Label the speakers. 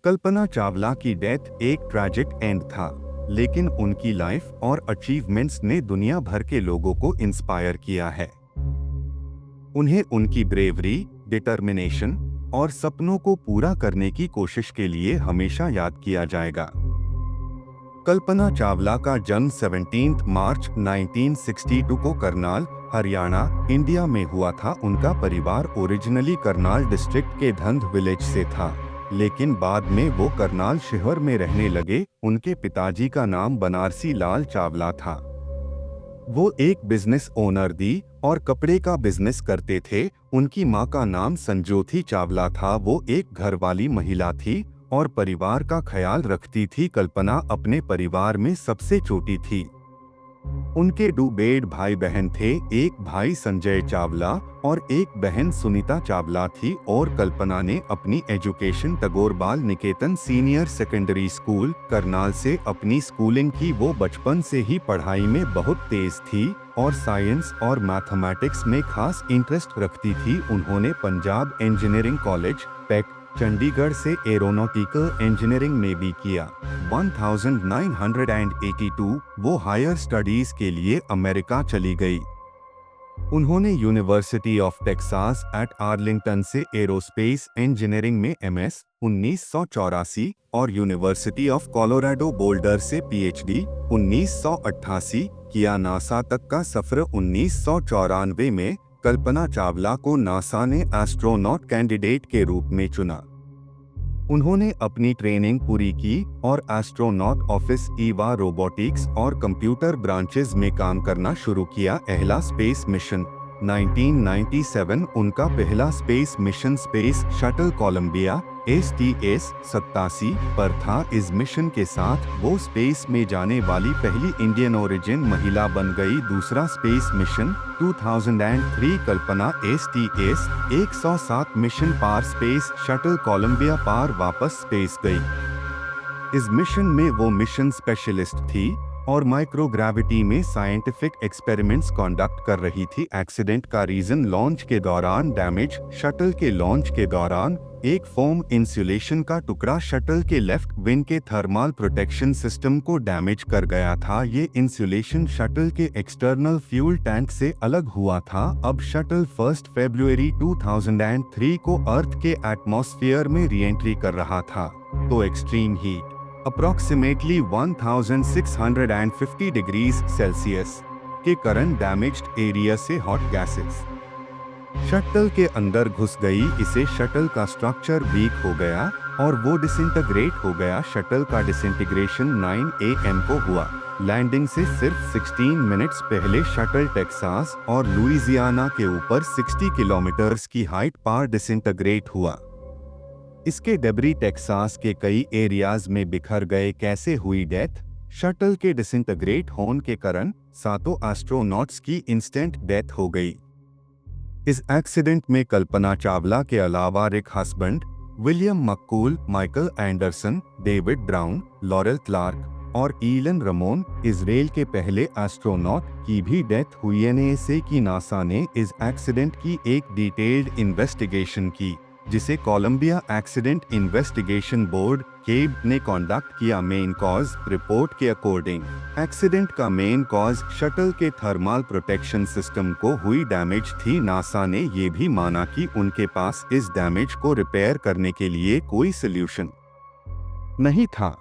Speaker 1: कल्पना चावला की डेथ एक tragic and था, लेकिन उनकी लाइफ और अचीवमेंट्स ने दुनिया भर के लोगों को इंस्पायर किया है। उन्हें उनकी ब्रेवरी, डिटर्मिनेशन और सपनों को पूरा करने की कोशिश के लिए हमेशा याद किया जाएगा। कल्पना चावला का जन्म 17 मार्च 1962 को करनाल, हरियाणा, इंडिया में हुआ था। उनका परिवार ओरिजिनली करनाल डिस्ट्रिक्ट के धंध विलेज से था, लेकिन बाद में वो करनाल शहर में रहने लगे। उनके पिताजी का नाम बनारसी लाल चावला था। वो एक बिजनेस ओनर थी और कपड़े का बिजनेस करते थे। उनकी मां का नाम संजोती चावला था। वो एक घरवाली महिला थी और परिवार का ख्याल रखती थी। कल्पना अपने परिवार में सबसे छोटी थी। उनके 2 भाई बहन थे, एक भाई संजय चावला और एक बहन सुनीता चावला थी। और कल्पना ने अपनी एजुकेशन टैगोर बाल निकेतन सीनियर सेकेंडरी स्कूल, करनाल से अपनी स्कूलिंग की। वो बचपन से ही पढ़ाई में बहुत तेज थी और साइंस और मैथमेटिक्स में खास इंटरेस्ट रखती थी। उन्होंने Punjab engineering college, pack, Chandigarh से एरोनॉटिकल इंजीनियरिंग में भी किया। 1982 वो हायर स्टडीज के लिए अमेरिका चली गई। उन्होंने university of Texas at Arlington से एरोस्पेस इंजीनियरिंग में एमएस 1984 और यूनिवर्सिटी ऑफ कोलोराडो बोल्डर से पीएचडी 1988 किया। नासा तक का सफर 1994 में कल्पना चावला को नासा ने एस्ट्रोनॉट कैंडिडेट के रूप में चुना। उन्होंने अपनी ट्रेनिंग पूरी की और एस्ट्रोनॉट ऑफिस, ईवा रोबोटिक्स और कंप्यूटर ब्रांचेस में काम करना शुरू किया। पहला स्पेस मिशन 1997 उनका पहला space mission space shuttle Columbia STS-87 पर था। इस मिशन के साथ वो स्पेस में जाने वाली पहली इंडियन ओरिजिन महिला बन गई। दूसरा स्पेस मिशन 2003 कल्पना STS-107 मिशन पार स्पेस शटल कोलंबिया पार वापस स्पेस गई। इस मिशन में वो मिशन स्पेशलिस्ट थी और माइक्रोग्रेविटी में साइंटिफिक एक्सपेरिमेंट्स कंडक्ट कर रही थी। एक्सीडेंट का रीजन लॉन्च के दौरान डैमेज। शटल के लॉन्च के दौरान एक फोम इंसुलेशन का टुकड़ा शटल के लेफ्ट विंग के थर्मल प्रोटेक्शन सिस्टम को डैमेज कर गया था। ये इंसुलेशन शटल के एक्सटर्नल फ्यूल टैंक से अलग हुआ था। अब शटल 1 फरवरी 2003 को अर्थ के एटमॉस्फेयर में रीएंट्री कर रहा था, तो extreme heat approximately 1650 degrees Celsius के कारण डैमेज्ड एरिया से हॉट गैसेस शटल के अंदर घुस गई। इसे शटल का स्ट्रक्चर वीक हो गया और वो डिसइंटीग्रेट हो गया। शटल का डिसइंटीग्रेशन 9 AM को हुआ। लैंडिंग से सिर्फ 16 मिनट्स पहले शटल टेक्सास और लुइजियाना के ऊपर 60 किलोमीटर्स की हाइट पर डिसइंटीग्रेट हुआ। इसके डेब्री टेक्सास के कई एरियाज में बिखर गए। कैसे हुई डेथ? शटल के डिसइंटीग्रेट होने के कारण 7 एस्ट्रोनॉट्स की इंस्टेंट डेथ हो गई। इस एक्सीडेंट में कल्पना चावला के अलावा Rick Husband, William McCool, Michael Anderson, David Brown, Laurel Clark और ईलन रमोन, इजराइल के पहले एस्ट्रोनॉट की भी डेथ हुई। NASA की नासा ने इस एक्सीडेंट की एक डिटेल्ड इन्वेस्टिगेशन की, जिसे Columbia accident investigation board CAIB ने कंडक्ट किया। मेन कॉज रिपोर्ट के अकॉर्डिंग एक्सीडेंट का मेन कॉज शटल के थर्मल प्रोटेक्शन सिस्टम को हुई डैमेज थी। नासा ने ये भी माना कि उनके पास इस डैमेज को रिपेयर करने के लिए कोई सॉल्यूशन नहीं था।